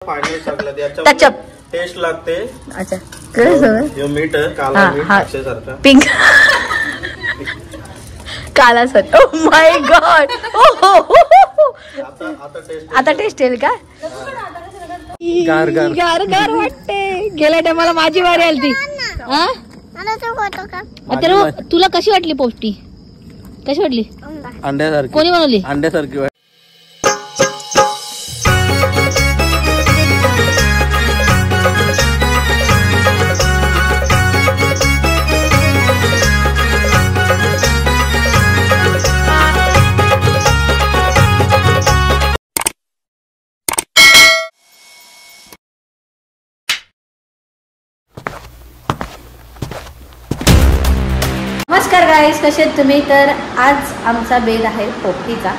पाणी टाकलं त्याच्या टेस्ट लागते. अच्छा कसं मीठ काला मीठ अक्षरसारखा पिंक काला सर. O my God. आता टेस्ट येईल का? गार गार गार गार वाटते. गेल्या टायमाला माझी वारी आली ती. तुला कशी वाटली पोस्टी? कशी वाटली? अंड्यासारखी. कोणी बनवली? अंड्यासारखी. नमस्कार गाईस, कसे आहेत तुम्ही? तर आज आमचा बेद आहे पोपटीचा.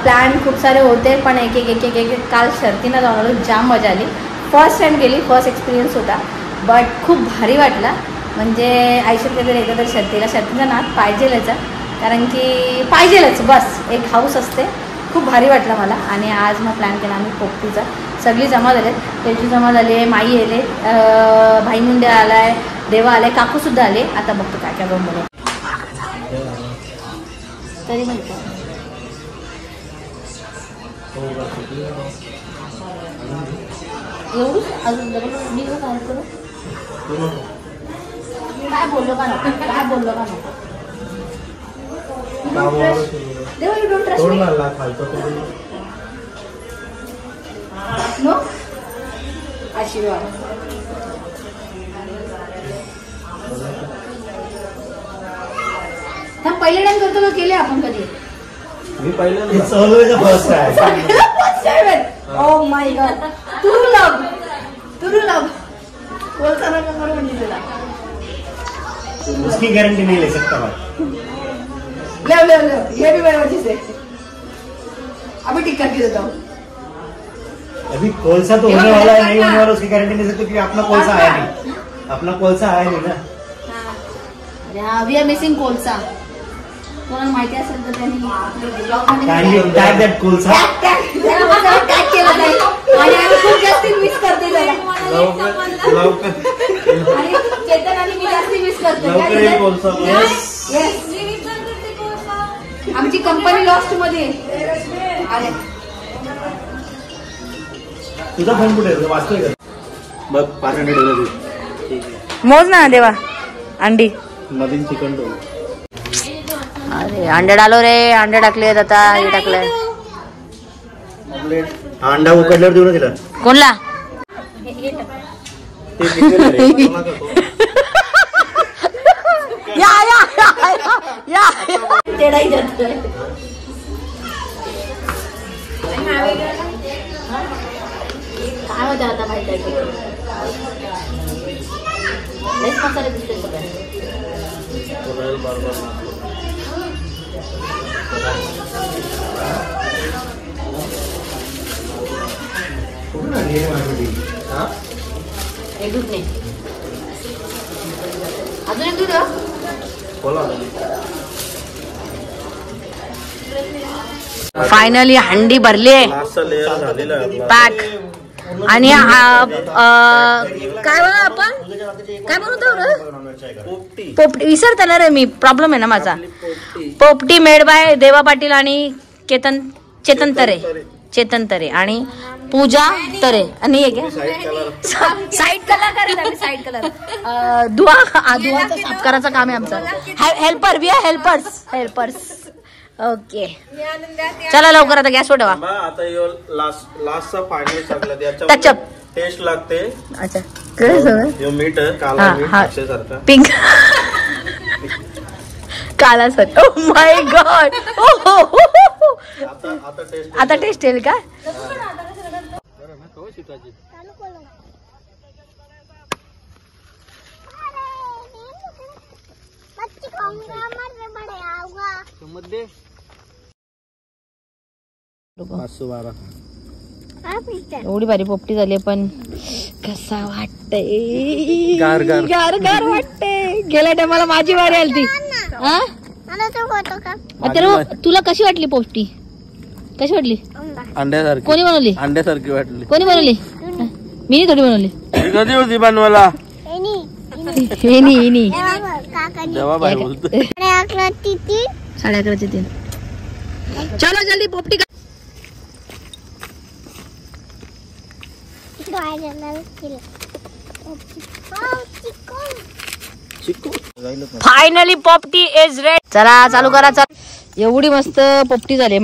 प्लॅन खूप सारे होते पण एक एक काल शर्तीनं जाऊन आलो. जाम मजा आली. फर्स्ट टाइम गेली, फर्स्ट एक्सपिरियन्स होता बट खूप भारी वाटला. म्हणजे आयुष्यात एकदा तर शर्तीचा नाद पाहिजेलच, कारण की पाहिजेलच. बस एक हाऊस असते. खूप भारी वाटलं मला. आणि आज मग प्लॅन केला आम्ही पोपटीचा. सगळी जमा झालेत. त्याची जमा झाली आहे, माई आले, भाई मुंडे आलाय, देवा आले, काकूसुद्धा आले. आता बघतो काय काय बनवलं तरी म्हणतो. एवढंच अजून मी काय करू? काय बोललो का नको? काय बोललो का नको? देवा, you don't trust me? No आशीर्वाद. पहिले टाइम करतो का केले आपण कधी? मी पहिल्यांदा first time. Oh my god. True love बोलता ना करो म्हणजे तुला उसकी गारंटी नहीं ले सकता मैं. ले ये भी मेरे वजह से अभी ठीक करके देता हूँ. अभी कोलसा तो होने वाला है, नहीं होने वाला उसकी गारंटी नहीं सकते, क्योंकि अपना कोलसा आया नहीं. अपना कोलसा आया नहीं ना. अरे हाँ, वी आर मिसिंग कोलसा. कोणाला माहिती असेल तर त्यांनी टॅग दॅट कोलसा टॅग केलं नाही. आणि आम्ही खूप जास्त मिस करते त्याला. आणि चेतन आणि मी जास्त मिस करते. आमची कंपनी लॉस्ट मध्ये आले. तुझा फोन कुठे आहे? वाचतोय का? बघ 500 मोज ना देवा. अंडी नवीन चिकन रोल. अरे अंडे डालो रे. अंडे टाकलेत. आता हे टाकलंय. अंडा उकडल्यावर देऊ ना तिला. कोणला? या तेडाही जातोय. काय होतं आता माहिती आहे? लयच मसाले दिसते सगळे. एक दूध नाही. अजून एक दूध. फायनली हंडी भरली पॅक. आणि काय बघा आपण काय बनवतो? पोपटी विसरता ना रे मी. प्रॉब्लेम आहे ना माझा. पोपटी मेड बाय देवा पाटील आणि चेतन तरे आणि पूजा तरे. आणि साईड कलाकार. साईड कलर दुवाचा साफ करायचं काम आहे आमचं. Helper. We are helpers. Okay चला लवकर आता गॅस ठेवा. आता लास्टचा पाणी टाकलं त्याच्या टेस्ट लागते. अच्छा कसं? मीठ काला मीठ अक्षरसारखा पिंक काला सर. O my God. आता टेस्ट येईल का? एवढी भारी पोपटी झाली पण कसा वाटतंय? गार गार गार गार वाटते. गेल्या टायमाला माझी वारी आली ती. तुला कशी वाटली पोपटी? कशी वाटली? अंड्यासारखी. कोणी बनवली? अंड्यासारखी वाटली. कोणी बनवली? मी नाही थोडी बनवली. कधी होती बनवायला? येनी जेव्हा बाई बोलतो 11:30 3. चलो जल्दी पोपटी का. फायनली पोपटी इज रेडी. चला चालू करा. एवढी मस्त पोपटी झाली.